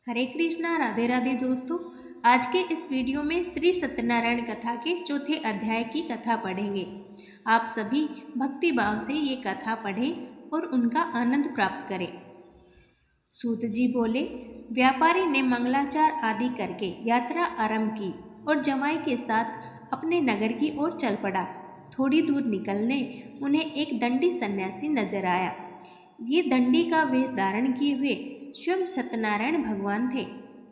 हरे कृष्णा, राधे राधे दोस्तों। आज के इस वीडियो में श्री सत्यनारायण कथा के चौथे अध्याय की कथा पढ़ेंगे। आप सभी भक्ति भाव से ये कथा पढ़ें और उनका आनंद प्राप्त करें। सूत जी बोले, व्यापारी ने मंगलाचार आदि करके यात्रा आरंभ की और जमाई के साथ अपने नगर की ओर चल पड़ा। थोड़ी दूर निकलने उन्हें एक दंडी सन्यासी नजर आया। ये दंडी का वेश धारण किए हुए स्वयं सत्यनारायण भगवान थे।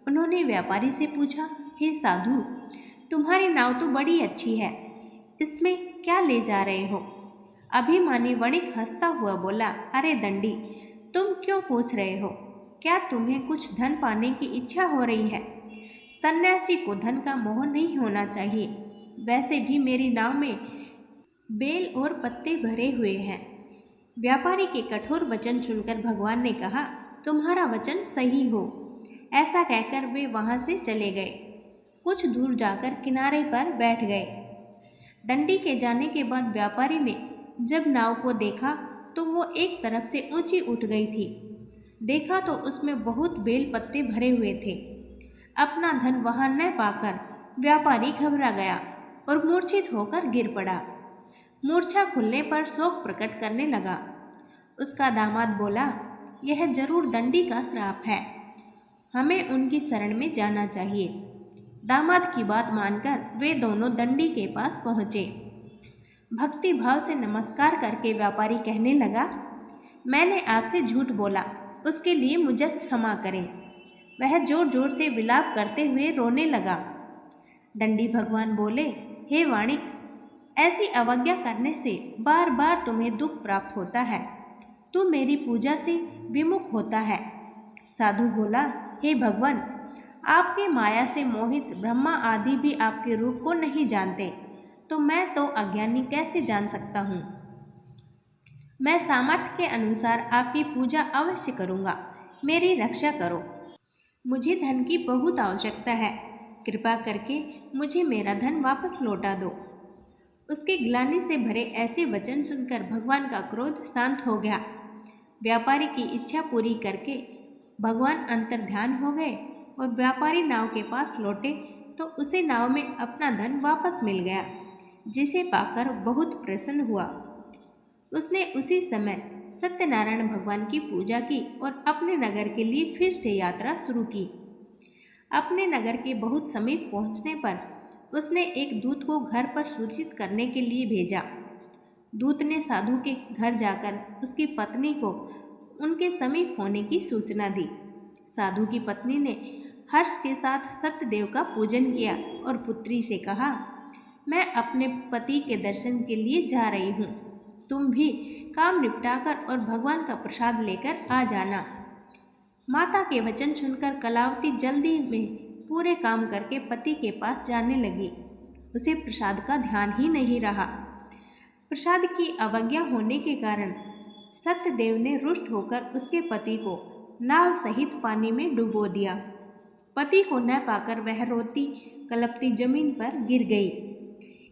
उन्होंने व्यापारी से पूछा, हे साधु, तुम्हारी नाव तो बड़ी अच्छी है, इसमें क्या ले जा रहे हो? अभिमानी वणिक हंसता हुआ बोला, अरे दंडी, तुम क्यों पूछ रहे हो? क्या तुम्हें कुछ धन पाने की इच्छा हो रही है? सन्यासी को धन का मोह नहीं होना चाहिए। वैसे भी मेरी नाव में बेल और पत्ते भरे हुए हैं। व्यापारी के कठोर वचन सुनकर भगवान ने कहा, तुम्हारा वचन सही हो। ऐसा कहकर वे वहां से चले गए। कुछ दूर जाकर किनारे पर बैठ गए। दंडी के जाने के बाद व्यापारी ने जब नाव को देखा तो वो एक तरफ से ऊंची उठ गई थी। देखा तो उसमें बहुत बेल पत्ते भरे हुए थे। अपना धन वहां न पाकर व्यापारी घबरा गया और मूर्छित होकर गिर पड़ा। मूर्छा खुलने पर शोक प्रकट करने लगा। उसका दामाद बोला, यह जरूर दंडी का श्राप है, हमें उनकी शरण में जाना चाहिए। दामाद की बात मानकर वे दोनों दंडी के पास पहुँचे। भक्ति भाव से नमस्कार करके व्यापारी कहने लगा, मैंने आपसे झूठ बोला, उसके लिए मुझे क्षमा करें। वह जोर जोर से विलाप करते हुए रोने लगा। दंडी भगवान बोले, हे वाणिक, ऐसी अवज्ञा करने से बार बार तुम्हें दुख प्राप्त होता है। तू मेरी पूजा से विमुख होता है। साधु बोला, हे भगवान, आपके माया से मोहित ब्रह्मा आदि भी आपके रूप को नहीं जानते, तो मैं तो अज्ञानी कैसे जान सकता हूँ? मैं सामर्थ्य के अनुसार आपकी पूजा अवश्य करूँगा। मेरी रक्षा करो। मुझे धन की बहुत आवश्यकता है। कृपा करके मुझे मेरा धन वापस लौटा दो। उसके ग्लानि से भरे ऐसे वचन सुनकर भगवान का क्रोध शांत हो गया। व्यापारी की इच्छा पूरी करके भगवान अंतर्ध्यान हो गए और व्यापारी नाव के पास लौटे तो उसे नाव में अपना धन वापस मिल गया, जिसे पाकर बहुत प्रसन्न हुआ। उसने उसी समय सत्यनारायण भगवान की पूजा की और अपने नगर के लिए फिर से यात्रा शुरू की। अपने नगर के बहुत समीप पहुंचने पर उसने एक दूत को घर पर सूचित करने के लिए भेजा। दूत ने साधु के घर जाकर उसकी पत्नी को उनके समीप होने की सूचना दी। साधु की पत्नी ने हर्ष के साथ सत्यदेव का पूजन किया और पुत्री से कहा, मैं अपने पति के दर्शन के लिए जा रही हूँ। तुम भी काम निपटाकर और भगवान का प्रसाद लेकर आ जाना। माता के वचन सुनकर कलावती जल्दी में पूरे काम करके पति के पास जाने लगी। उसे प्रसाद का ध्यान ही नहीं रहा। प्रसाद की अवज्ञा होने के कारण सत्यदेव ने रुष्ट होकर उसके पति को नाव सहित पानी में डुबो दिया। पति को न पाकर वह रोती कलपती जमीन पर गिर गई।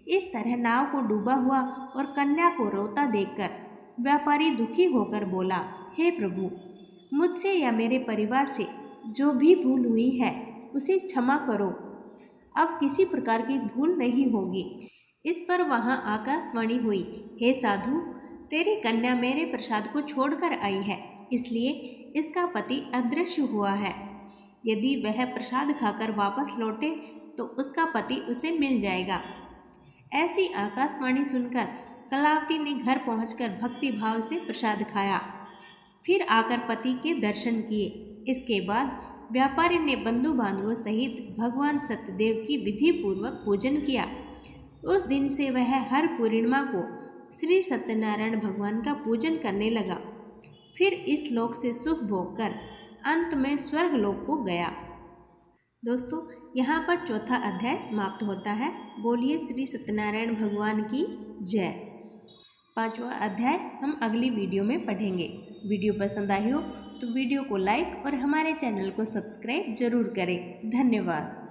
इस तरह नाव को डूबा हुआ और कन्या को रोता देखकर व्यापारी दुखी होकर बोला, हे प्रभु, मुझसे या मेरे परिवार से जो भी भूल हुई है उसे क्षमा करो। अब किसी प्रकार की भूल नहीं होगी। इस पर वहां आकाशवाणी हुई, हे साधु, तेरी कन्या मेरे प्रसाद को छोड़कर आई है, इसलिए इसका पति अदृश्य हुआ है। यदि वह प्रसाद खाकर वापस लौटे तो उसका पति उसे मिल जाएगा। ऐसी आकाशवाणी सुनकर कलावती ने घर पहुंचकर भक्ति भाव से प्रसाद खाया, फिर आकर पति के दर्शन किए। इसके बाद व्यापारी ने बंधु बांधवों सहित भगवान सत्यदेव की विधि पूर्वक पूजन किया। उस दिन से वह हर पूर्णिमा को श्री सत्यनारायण भगवान का पूजन करने लगा। फिर इस लोक से सुख भोग कर अंत में स्वर्ग लोक को गया। दोस्तों, यहाँ पर चौथा अध्याय समाप्त होता है। बोलिए श्री सत्यनारायण भगवान की जय। पांचवा अध्याय हम अगली वीडियो में पढ़ेंगे। वीडियो पसंद आई हो तो वीडियो को लाइक और हमारे चैनल को सब्सक्राइब जरूर करें। धन्यवाद।